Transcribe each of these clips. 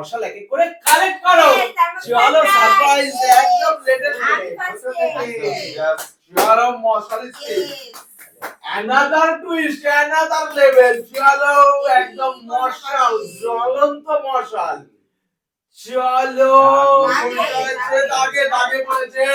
মশাল এক এক করে কালেক্ট করো। চলো সারপ্রাইজ একদম লেটেস্ট চলো মশাল spin another twist another level চলো একদম মশাল জ্বলন্ত মশাল চলো দাগে দাগে পড়েছে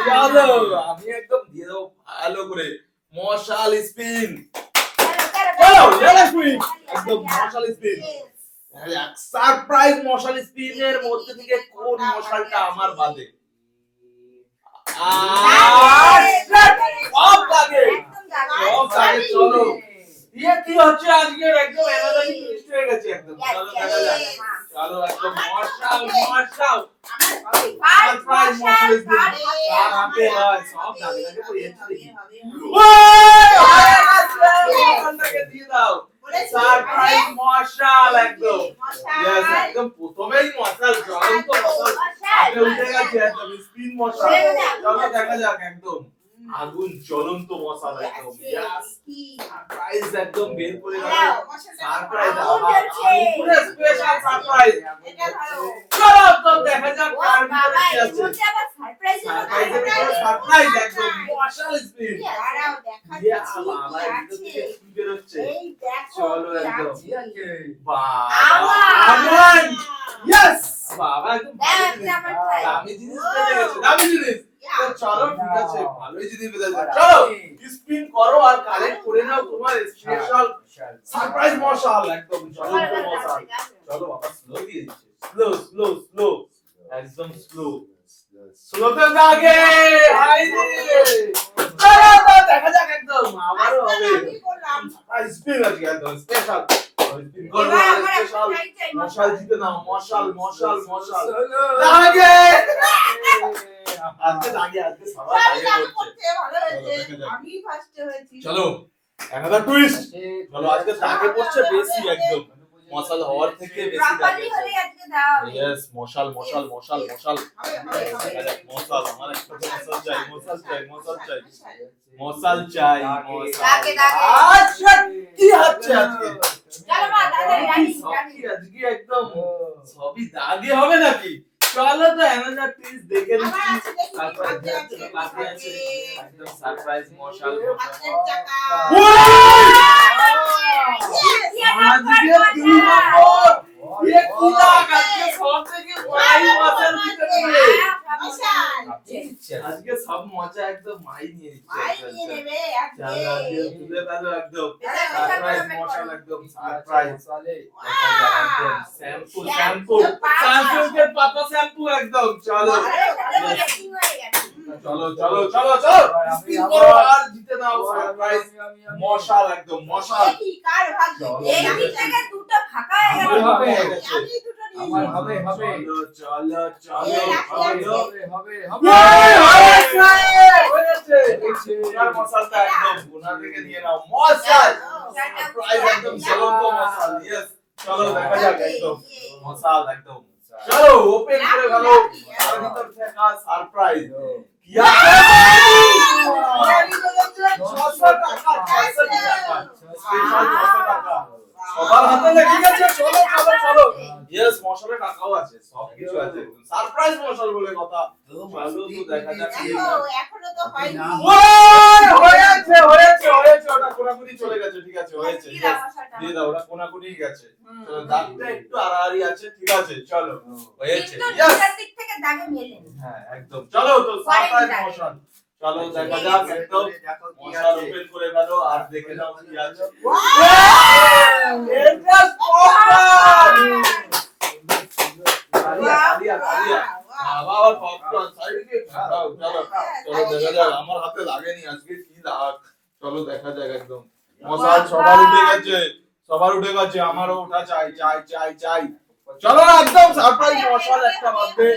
চলো আমি একদম দিয়ে দেবো ভালো করে মশাল স্পিন চলো স্পিন একদম মশাল স্পিন সারপ্রাইজ মশাল স্পিনের মধ্যে থেকে কোন মশালটা আমার বাদে সব লাগে চলো কি হচ্ছে আজকে একদম এনার্জি টুইস্ট হয়ে গেছে একদম চলো দেখা যাক চলো একদম মশাল মশাল সারপ্রাইজ মশাল স্পিন আর আপে হয় সব লাগে লাগে তো ওই দিয়ে দাও সারপ্রাইজ মশাল একদম यस একদম প্রথমেই মশাল জ্বলন্ত মশাল আগে উঠে গেছে একদম স্পিন মশাল চলো দেখা যাক একদম আগুন জ্বলন্ত মশাল একদম यस সারপ্রাইজ একদম বের করে দাও সারপ্রাইজ পুরো স্পেশাল সারপ্রাইজ চলো তো দেখা যাক কার ভিতরে কি আছে সারপ্রাইজ একদম মশাল স্পিন দাঁড়াও দেখাচ্ছি বাবা এটা থেকে কি বের হচ্ছে এই দেখো চলো একদম বাবা আমান यस বাবা একদম দামি জিনিস পেয়ে গেছে দামি জিনিস তো চলো ঠিক আছে ভালোই জিনিস পেয়ে যাচ্ছে চলো স্পিন করো আর কালেক্ট করে নাও তোমার স্পেশাল সারপ্রাইজ মশাল একদম জ্বলন্ত মশাল চলো বাবা স্লো দিয়ে দিচ্ছে স্লো স্লো স্লো একদম স্লো স্লোতে লাগে হাই রে চলো তো দেখা যাক একদম আবারও হবে সারপ্রাইজ স্পিন আছে একদম স্পেশাল স্পিন করো স্পেশাল মশাল জিতে নাও মশাল মশাল মশাল লাগে আজকে লাগে আজকে সবাই লাগে করছে ভালো হয়েছে আমি ফার্স্ট হয়েছি চলো another twist চলো আজকে তাকে পড়ছে বেশি একদম মশাল হওয়ার থেকে বেশি লাগে আজকে দাও यस মশাল মশাল মশাল মশাল মশাল আমার একটা মশাল চাই মশাল চাই মশাল চাই মশাল চাই দাগে দাগে আচ্ছা কি হচ্ছে আজকে চলো মা দাদা রানী আজকে একদম সবই দাগে হবে নাকি চলো তো অ্যানাদার প্লিজ দেখে নিচ্ছি সারপ্রাইজ একদম সারপ্রাইজ মশাল আজকে কি নম্বর ये কি লাগ আজকে সব থেকে মাই মশাল দিতে দিবে আজকে সব মজা একদম মাই নিয়ে নিচ্ছে মাই নিয়ে নেবে আজকে তুলে ফেলো একদম সারপ্রাইজ মশাল একদম সারপ্রাইজ চলে একদম শ্যাম্পু শ্যাম্পু শ্যাম্পু के पापा শ্যাম্পু একদম চলো চলো চলো চলো চলো স্পিন করো আর জিতে নাও সারপ্রাইজ মশাল একদম মশাল কি কার ভাগ্য এই দিক থেকে দুটো ফাঁকা হয়ে গেল হবে আমি দুটো নিয়ে আমার হবে হবে চলো চলো চলো হবে হবে হয়েছে আর মশালটা একদম গুনা থেকে নিয়ে নাও মশাল সারপ্রাইজ একদম জ্বলন্ত মশাল यस চলো দেখা যাক একদম মশাল একদম চলো ওপেন করে ভালো আর ভিতর থেকে সারপ্রাইজ কি আছে 600 টাকা 600 টাকা সবার হাতে লেগে গেছে চলো চলো চলো यस মশালে টাকাও আছে সব কিছু আছে সারপ্রাইজ মশাল বলে কথা চলো তো দেখা যাক এখনো তো হয়নি হয়েছে হয়েছে হয়েছে ওটা কোনাকুনি চলে গেছে ঠিক আছে হয়েছে দিয়ে দাও ওটা কোনাকুনি গেছে চলো দাগটা একটু আড়াআড়ি আছে ঠিক আছে চলো হয়েছে यस দিক থেকে দাগে মেলে হ্যাঁ একদম চলো তো সারপ্রাইজ মশাল চলো দেখা যাক একদম মশাল ওপেন করে ফেলো আর দেখে নাও কি আছে এটা পপকর্ন আলিয়া আলিয়া বাবা আর পপকর্ন সাইডে চলো চলো চলো দেখা যাক আমার হাতে লাগেনি আজকে কি লাগ চলো দেখা যাক একদম মশাল সবার উঠে গেছে আমারও ওঠা চাই চাই চাই চাই চলো একদম সারপ্রাইজ মশাল একটা মধ্যে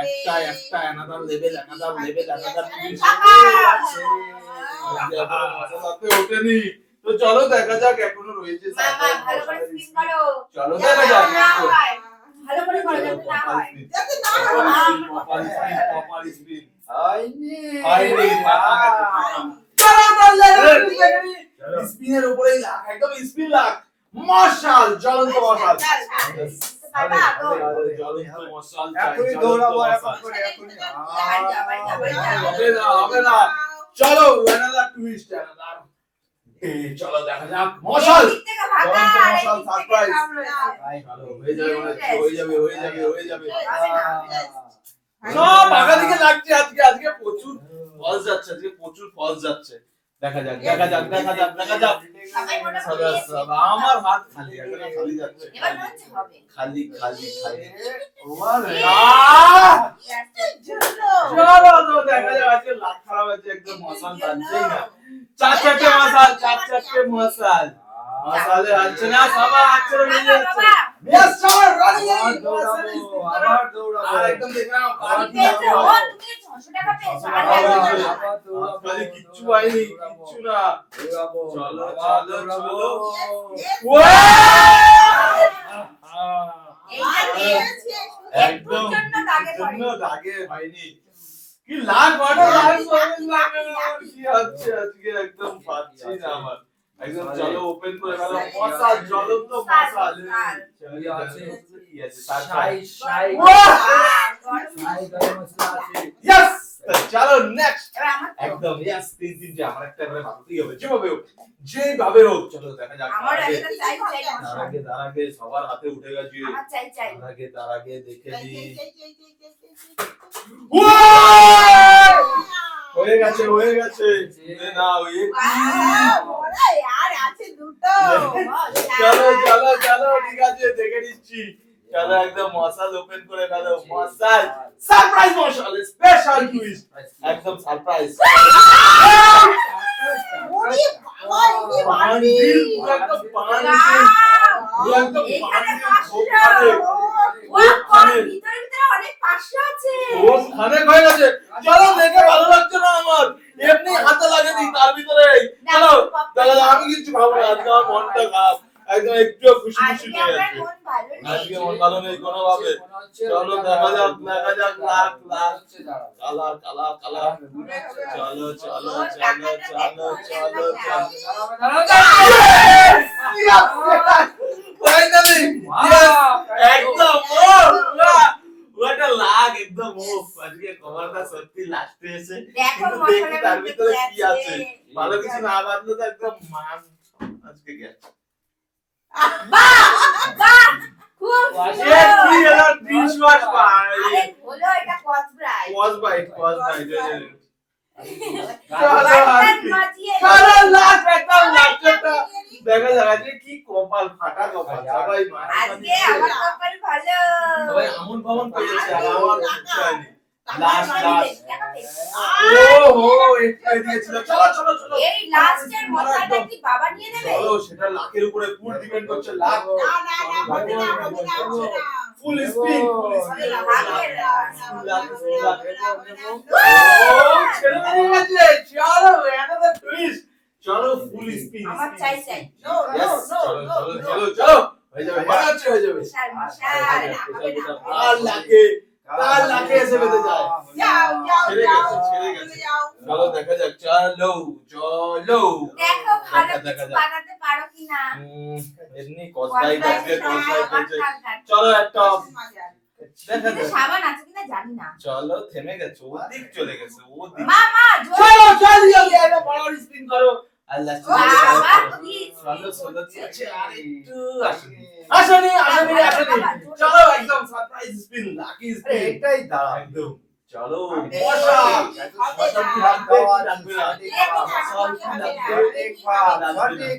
একটা অ্যানাদার লেভেল অ্যানাদার মশালাতে ওঠেনি তো চলো দেখা যাক এখনো রয়েছে সারপ্রাইজ মশাল চলো দেখা যাক ভালো করে করো যাতে না হয় পপার স্পিন আইনি চলো স্পিনের উপরেই লাগ একদম স্পিন লাগ মশাল জ্বলন্ত মশাল চলো another twist চলো দেখা যাক মশাল মশাল সারপ্রাইজ হয়ে যাবে সব আগা দিকে লাগছে আজকে প্রচুর ফলস যাচ্ছে দেখা যাক আমার হাত খালি যাচ্ছে খালি চলো তো দেখা যাক আজকে লাখ খারাপ আছে একদম মশাল বাজছেই না চারটে মশাল মশালে আছে না সবার আছে মিলে যাচ্ছে यस সবার রানিং আবার দৌড়াবো একদম দেখলাম তুমি 600 টাকা পেয়েছো খালি কিচ্ছু পাইনি কিচ্ছু না চলো একদম দাগে হয়নি কি লাখ কি হচ্ছে আজকে একদম পাচ্ছি না আমার একদম চলো ওপেন করে গেল মশাল জ্বলন্ত মশাল কি আছে গরম মশলা আছে यस চলো নেক্সট একদম यस তিনটে আমার একটা করে ভাবতেই হবে যেভাবে হোক চলো দেখা যাক আমার একটা চাই তার আগে সবার হাতে উঠে গেছে আমার চাই তার আগে দেখে নি হয়ে গেছে না ওই यार আছে দুটো চলো ঠিক আছে দেখে নিচ্ছি চলো একদম মশাল ওপেন করে গেল মশাল সারপ্রাইজ মশাল স্পেশাল টুইস্ট একদম সারপ্রাইজ ওরে বাবা এই ভিতরে অনেক 500 আছে ও খানে হয়ে গেছে চলো দেখে ভালো লাগছে না আমার এমনি হাতে লাগে দিই তার ভিতরে চলো দাদা আমি কিছু ভাবো না আজকে আমার মনটা খারাপ একদম একটু খুশি নিয়ে যাচ্ছে আজকে মন ভালো নেই কোনো ভাবে চলো দেখা যাক লাখ কালা চলো ফাইনালি একদম what a lag একদম আজকে কভারটা সত্যি লাস্টে এসে দেখি তার ভিতরে কি আছে ভালো কিছু না বাঁধলে তো একদম মান আজকে গেছে বাহ খুব কি হলো ডিশ ওয়াশ ভাই আরে হলো এটা কস ব্রাইট দেখা যাচ্ছে কি কপাল ফাটা কপাল সবাই আজকে আমার কপাল ভালো সবাই আমন ভবন পেয়েছে আর আমার কিচ্ছু হয়নি লাস্ট ওহো এটা দিয়েছিল চলো এই লাস্টের মশলাটা কি বাবা নিয়ে নেবে চলো সেটা লাখের উপরে ফুল ডিপেন্ড করছে লাখ ফুল স্পিন চলো ফুল স্পিন আমার চাই নো চলো হয়ে যাবে আর লাখে এসে বেঁধে যায় ছেড়ে গেছে চলো দেখা যাক চলো দেখো ভালো কিছু বানাতে পারো কিনা এমনি কসবাই চলো একটা কিন্তু সাবান আছে কিনা জানি না চলো থেমে গেছে ওদিক চলে গেছে ওদিক মামা চলো জলদি একটা বড় স্পিন করো আল্লাহ চলো আরেকটু আসেনি চলো একদম সারপ্রাইজ স্পিন লাকি স্পিন এটাই দাঁড়া একদম চলো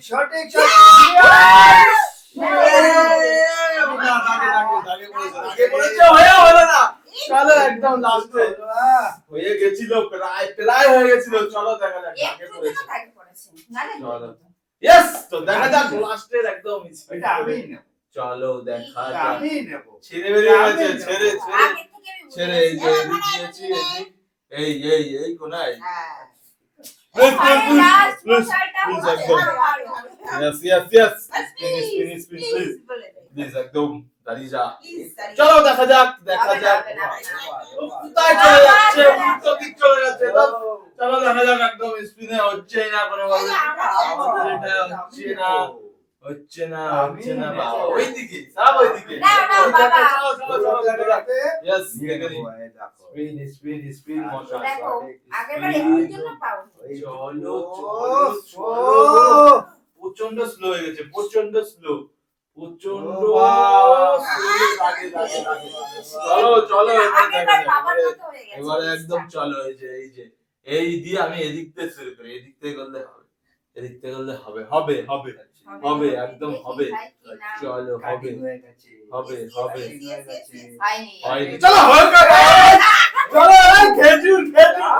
সঠিক চলো একদম লাস্টে হয়ে গেছিল প্রায় হয়ে গেছিল চলো দেখা যাক চলো यस তো দেখা যাক লাস্টের একদম এটা আমি নেব চলো দেখা যাক আমি নেব ছেড়ে বেরিয়ে গেছে ছেড়ে এই যে দিয়েছি এই কোনায় Yes. Please একদম দাঁড়িয়ে যা চলো দেখা যাক কোথায় চলে যাচ্ছে উল্টো দিক চলে যাচ্ছে চলো দেখা যাক একদম স্পিনে হচ্ছে না কোনো ভাবে আমাদের এটা হচ্ছে না হচ্ছে না আমি হচ্ছে না নেবো। বাবা ওইদিকে সব ওইদিকে না, না, বাবা। यस স্পিন স্পিন স্পিন মশা দেখো আগেরবার Speed. একটুর জন্য পাও চলো চলো, চলো চলো। প্রচন্ড স্লো হয়ে গেছে প্রচন্ড স্লো প্রচন্ড ও বাবা। চলো চলো আগেরবার বাবার মতো হয়ে গেছে এবারে একদম চলো এই দিয়ে আমি এদিক থেকে শুরু করি এদিক থেকে করলে হবে এদিক থেকে করলে হবে হবে হবে হবে, একদম হবে। চলো হবে হবে হবে হয়নি হয়নি চলো হবে চলো খেজুর খেজুর